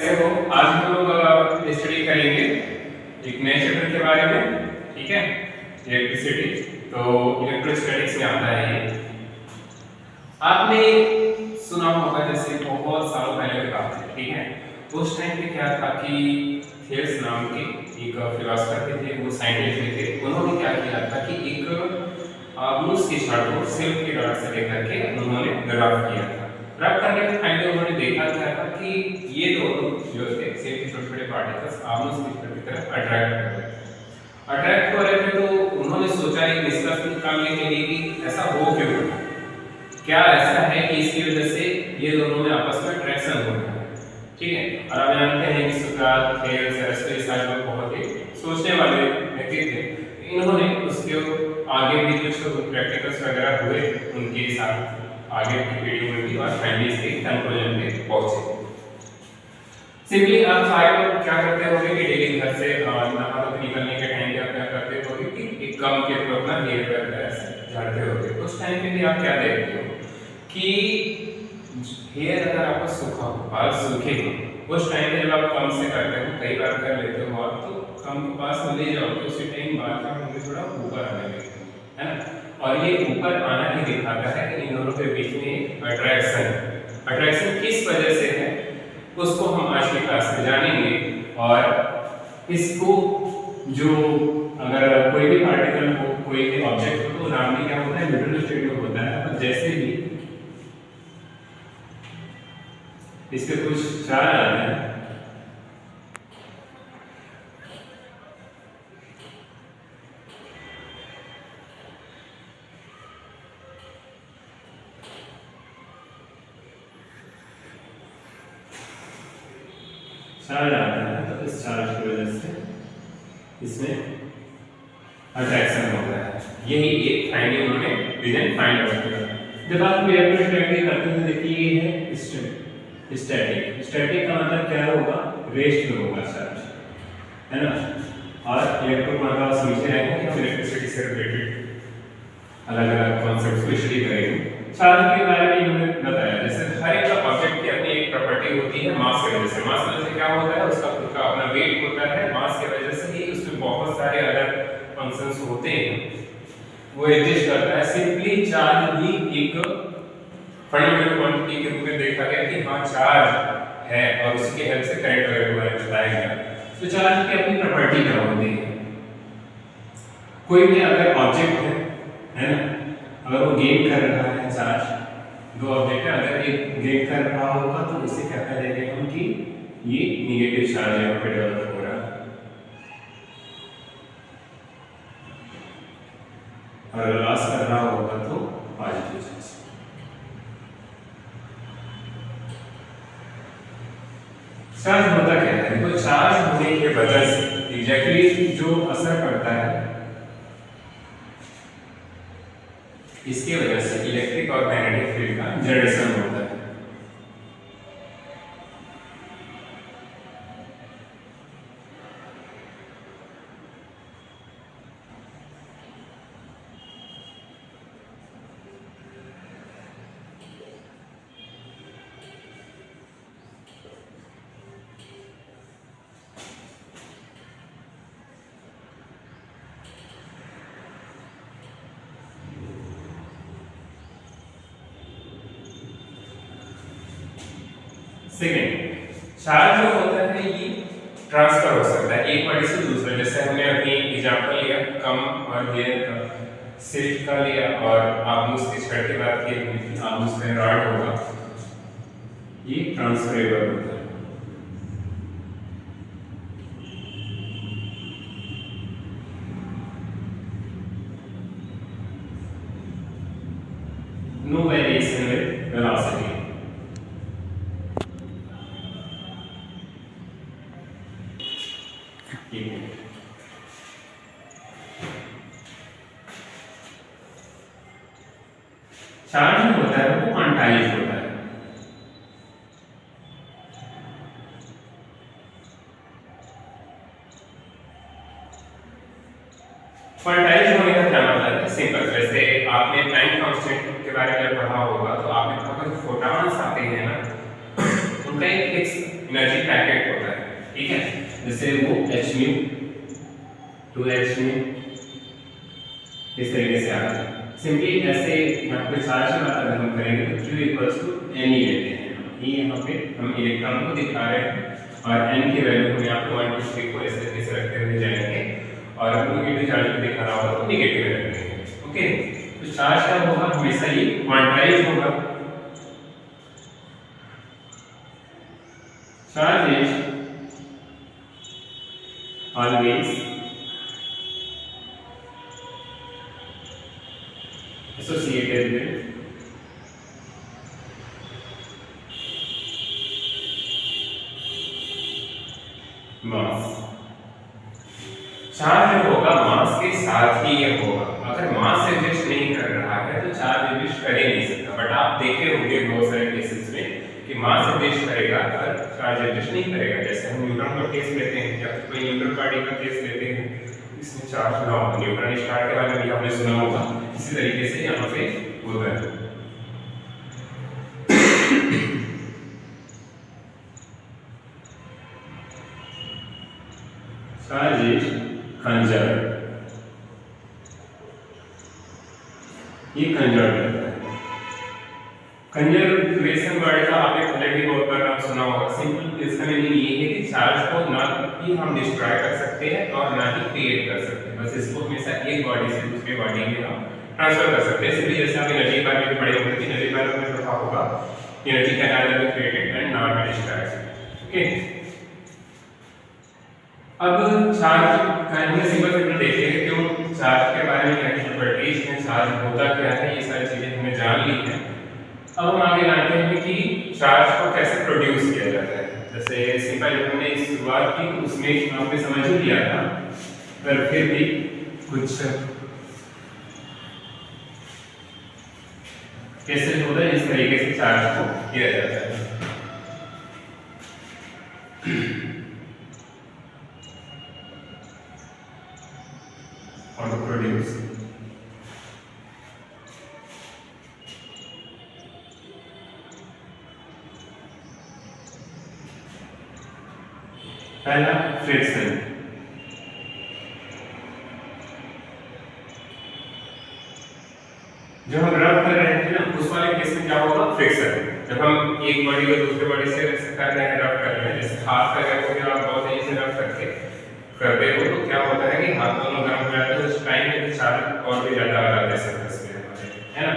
देखो आज हम लोग स्टडी करेंगे एक नए चैप्टर के बारे में। ठीक है, इलेक्ट्रिसिटी। तो इलेक्ट्रोस्टैटिक्स में आता है ये। आपने सुना होगा, जैसे बहुत सालों पहले की बात है। ठीक है, उस टाइम पे क्या था कि थेल्स नाम के एक फिलोसोफर थे, वो साइंटिस्ट थे। उन्होंने क्या किया था कि एक ब्लूस की छड़ को सिल्क के डॉट से लेकर के उन्होंने रब किया था। रब करने के फाइनली उन्होंने देखा क्या था कि ये दोनों जो थे सेम के छोटे छोटे पार्टिकल्स आपस में की तरफ अट्रैक्ट हो रहे थे। तो उन्होंने सोचा एक निष्कर्ष निकालने के लिए कि ऐसा हो क्यों रहा है, क्या ऐसा है कि इसकी वजह से ये दोनों में आपस में अट्रैक्शन हो रहा है। ठीक है, और आप जानते हैं कि सुकरात, थेल्स, अरिस्टो, ये सारे लोग बहुत ही सोचने वाले व्यक्ति थे। इन्होंने उसके आगे भी कुछ प्रैक्टिकल्स वगैरह हुए उनके साथ आगे की पीढ़ी में भी, और फाइनली इसके कंक्लूजन पे पहुंचे। सिंपली आप सारे लोग क्या करते होंगे कि डेली घर से नहा धो निकलने के टाइम पे आप क्या करते होंगे कि एक कम के थ्रू अपना हेयर वगैरह ऐसे झाड़ते होंगे। उस टाइम पे भी आप क्या देखते हो कि हेयर अगर आपका सूखा हो, बाल सूखे हो, उस टाइम पे जब आप कम से करते हो, कई बार कर लेते हो आप, तो कम के पास ले जाओगे, उसी टाइम बाल क्या होंगे, थोड़ा ऊपर आने लगेंगे, है ना। और ये ऊपर आना ही दिखाता है कि इन दोनों के बीच में एक अट्रैक्शन है। अट्रैक्शन किस वजह से है उसको हम आज की क्लास में जानेंगे। और इसको जो अगर कोई भी पार्टिकल हो, कोई भी ऑब्जेक्ट हो, तो नाम भी क्या होता है, मिडल स्टेट में होता है। तो जैसे ही इसके कुछ चार्ज आते हैं, चार्ज आता है, तो इस चार्ज की वजह से इसमें अट्रैक्शन होता है। यही एक फाइनली उन्होंने रीजन फाइंड आउट किया। जब आप इलेक्ट्रोस्टैटिक करते हैं, देखिए ये है स्टैटिक। स्टैटिक का मतलब क्या होगा, रेस्ट में होगा चार्ज, है ना। और इलेक्ट्रो का मतलब समझे रहेंगे कि हम इलेक्ट्रिसिटी से रिलेटेड अलग अलग कॉन्सेप्ट्स को स्टडी करेंगे। चार्ज के बारे में इन्होंने बताया, जैसे हर एक ऑब्जेक्ट की अपनी एक प्रॉपर्टी होती है मास की वजह से। मास की वजह से क्या होता है, उसका खुद का अपना वेट होता है। मास की वजह से ही उसमें बहुत सारे अलग फंक्शंस होते हैं, वो एग्जिस्ट करता है। सिंपली चार्ज ही एक फंडामेंटल क्वांटिटी के रूप में देखा गया कि हाँ चार्ज है, और उसकी हेल्प से करंट वगैरह के बारे में बताया गया। तो चार्ज की अपनी प्रॉपर्टी क्या होती है, कोई भी अगर ऑब्जेक्ट है ना, अगर वो गेन कर रहा है चार्ज, दो ऑब्जेक्ट है, अगर एक गेन कर रहा होगा तो इसे क्या कह देंगे हम कि ये नेगेटिव चार्ज यहाँ पे डेवलप हो रहा है, और लॉस कर रहा होगा तो पॉजिटिव चार्ज। चार्ज होता क्या है, तो चार्ज होने की वजह से एग्जैक्टली जो असर पड़ता है, इसकी वजह से इलेक्ट्रिक और मैग्नेटिक फील्ड का जनरेशन होता है। सेकेंड, चार्ज जो होता है ये ट्रांसफर हो सकता है एक बॉडी से दूसरे। जैसे हमने अभी एग्जांपल लिया कम और हेयर का, सिल्क का लिया, और आबूस की छड़ की बात की, आबूस में रॉड होगा, ये ट्रांसफरेबल होता है। No variation with velocity. Charge जो होता है वो क्वांटाइज होता है। क्वांटाइज होने का क्या मतलब है, सिंपल। जैसे आपने टाइम कांस्टेंट के बारे में पढ़ा होगा, तो आपने पढ़ा कि फोटॉन्स आते हैं ना, उनका एक फिक्स एनर्जी पैकेट होता है, ठीक है। जैसे वो h म्यू 2h म्यू इस तरीके से आता है। सिंपली ऐसे यहाँ पे चार्ज की बात अगर हम करेंगे तो Q इक्वल्स टू n ही लेते हैं। ये यहाँ पे हम इलेक्ट्रॉन को दिखा रहे हैं और n की वैल्यू को यहाँ पे 1 2 3 4 इस तरीके से रखते हुए जाएंगे और नेगेटिव चार्ज को दिखाना होगा तो नेगेटिव रखेंगे। ओके, तो चार्ज क्या होगा, हमेशा ये क्वांटाइज होगा। Charge is always associated with mass. Charge होगा मास के साथ ही ये होगा। अगर मास एडजस्ट नहीं कर रहा है तो चार्ज एडजस्ट कर ही नहीं सकता। बट आप देखे होंगे बहुत सारे केसेस में कि मास एडजस्ट करेगा पर चार्ज एडजस्ट नहीं करेगा। जैसे हम न्यूट्रॉन का केस लेते हैं या फिर कोई न्यूट्रल पार्टिकल का केस लेते हैं, इसमें चार्ज ना हो, न्यूट्रॉन स्टार के बारे में भी आपने सुना होगा। इसी तरीके से यहाँ पे होता है। चार्ज इज कंजर्व्ड, ये कंजर्व रहता है। कंजर्वेशन वर्ड का आपने पहले भी बहुत बार नाम सुना होगा। सिंपल इसका मीनिंग ये है कि चार्ज को ना ही हम डिस्ट्रॉय कर सकते हैं और ना ही क्रिएट कर सकते हैं, बस इसको हमेशा एक बॉडी से दूसरे बॉडी में हम ट्रांसफर कर सकते हैं। सिंपली जैसे आप एनर्जी के बारे में पढ़े होंगे कि एनर्जी के बारे में पढ़ा होगा, energy can either be created and not destroyed. Okay, अब चार्ज का हमने सिंपल सिंपल देखे हैं क्यों चार्ज के बारे में क्या प्रॉपर्टीज हैं, चार्ज होता क्या है, ये सारी चीजें हमने जान ली हैं। अब हम आगे जानते हैं कि चार्ज को कैसे प्रोड्यूस किया जाता है। जैसे सिंपल जब हमने शुरुआत की तो उसमें आपने समझ ही लिया था, पर फिर भी कुछ कैसे होता है, इस तरीके से चार्ज को किया जाता है। और तो प्रोड्यूस पहला फ्रिक्शन। जो हम रब कर रहे थे ना उस वाले केस में क्या होगा, फ्रिक्शन। जब हम एक बॉडी को दूसरे बॉडी से कर रहे हैं, रब कर रहे हैं, जैसे हाथ का अगर कोई आप बहुत तेजी से रब करते हो तो क्या होता है कि हाथ दोनों गर्म हो जाते हैं, उस टाइम में चार्ज और भी ज्यादा आ जाता है सरफेस पे हमारे, है ना।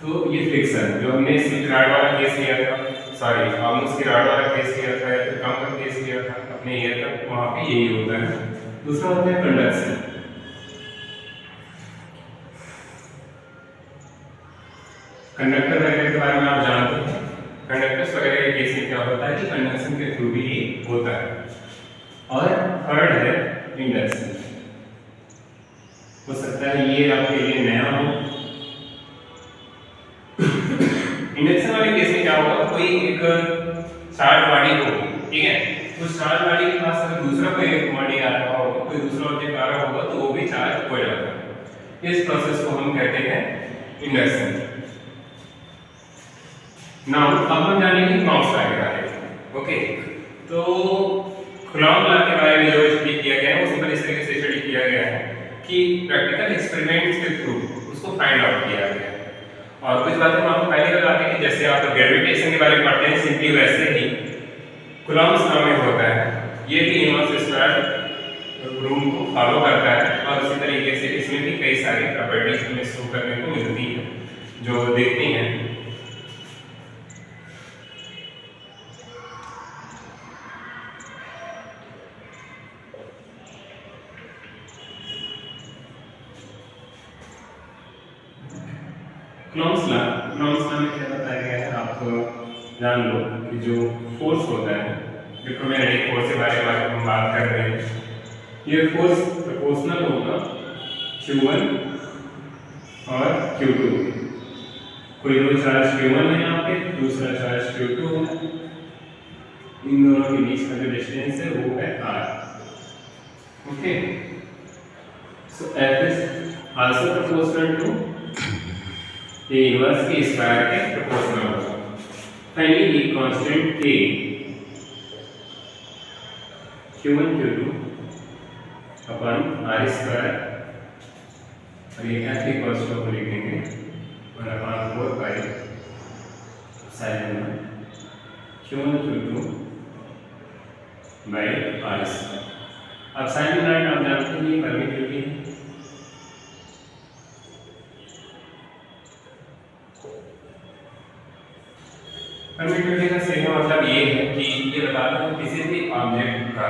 तो ये फ्रिक्शन जो हमने सिल्क रॉड वाला केस लिया था, सॉरी हार्मोन्स की रॉड वाला केस लिया था या फिर कम का केस लिया था अपने ईयर का, वहां पे यही होता है। दूसरा होता है कंडक्शन। कंडक्टर वगैरह के बारे में आप जानते हैं, कंडक्टर्स वगैरह के केस में क्या होता है कि कंडक्शन के थ्रू भी ये होता है। और थर्ड है इंडक्शन। हो सकता है ये आपके लिए नया हो। इंडक्शन वाले केस में क्या होगा, कोई एक चार्ज बॉडी होगी, ठीक है, उस चार्ज बॉडी के पास अगर दूसरा कोई बॉडी आ रहा होगा, कोई दूसरा ऑब्जेक्ट आ रहा होगा तो वो भी चार्ज हो जाता है। इस प्रोसेस को हम कहते हैं इंडक्शन। नाउ अब हम जानेंगे कॉम्स लॉ के बारे में। ओके, तो कूलॉम लॉ के बारे में जो स्टडी किया गया है वो सिंपल इस तरीके से स्टडी किया गया है कि प्रैक्टिकल एक्सपेरिमेंट्स के थ्रू उसको फाइंड आउट किया गया है। और कुछ बातें हम आपको पहले बताते हैं कि जैसे आप ग्रेविटेशन के बारे में पढ़ते हैं, सिंपली वैसे ही कूलॉम्स लॉ में होता है, ये भी इनवर्स स्क्वायर रूल को फॉलो करता है। और उसी तरीके से इसमें भी कई सारी प्रॉपर्टीज हमें शो करने को मिलती है जो देखती हैं। कूलॉम्स लॉ में क्या बताया गया है, आप जान लो कि जो फोर्स होता है, इलेक्ट्रोमैग्नेटिक फोर्स के बारे में हम बात कर रहे हैं, ये फोर्स प्रोपोर्शनल होगा Q1 और Q2। कोई दो चार्ज Q1 है यहाँ पे, दूसरा चार्ज Q2 है, इन दोनों के बीच का जो डिस्टेंस है वो है R। Okay, so F is also proportional to A inverse के स्क्वायर के प्रोपोर्शनल होगा। फाइनली एक कांस्टेंट K Q1 Q2 अपन R स्क्वायर और ये F इक्वल्स टू हम लिखेंगे 1/4 pi epsilon Q1 Q2 by R square. अब साइन नॉट आप जानते हैं ये परमिटिविटी है। परमिटिविटी का सही मतलब ये है कि ये बताता है किसी भी ऑब्जेक्ट का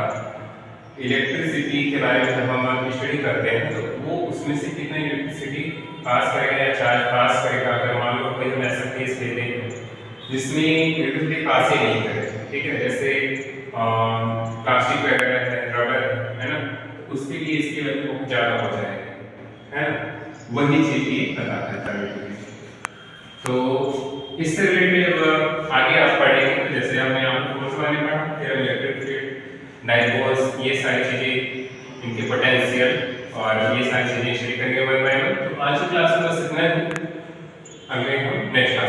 इलेक्ट्रिसिटी के बारे में जब हम स्टडी करते हैं तो वो उसमें से कितनी इलेक्ट्रिसिटी पास करेगा या चार्ज पास करेगा। अगर मान लो कोई हम ऐसा केस लेते हैं जिसमें इलेक्ट्रिसिटी पास ही नहीं करेगा, ठीक है, जैसे प्लास्टिक वगैरह है, रबर है ना, तो उसके लिए इसकी वैल्यू बहुत ज़्यादा हो जाएगा, है ना, वही चीज़ ये बताता है परमिटिविटी। तो इससे रिलेटेड आगे आप पढ़ेंगे, तो जैसे हमने यहाँ फोर्स वाले पढ़ा, फिर हम इलेक्ट्रिक फील्ड, डायपोल्स, ये सारी चीज़ें, इनके पोटेंशियल और ये सारी चीज़ें स्टडी करेंगे 1 बाय 1। तो आज की क्लास में बस इतना ही, अगले हम नेक्स्ट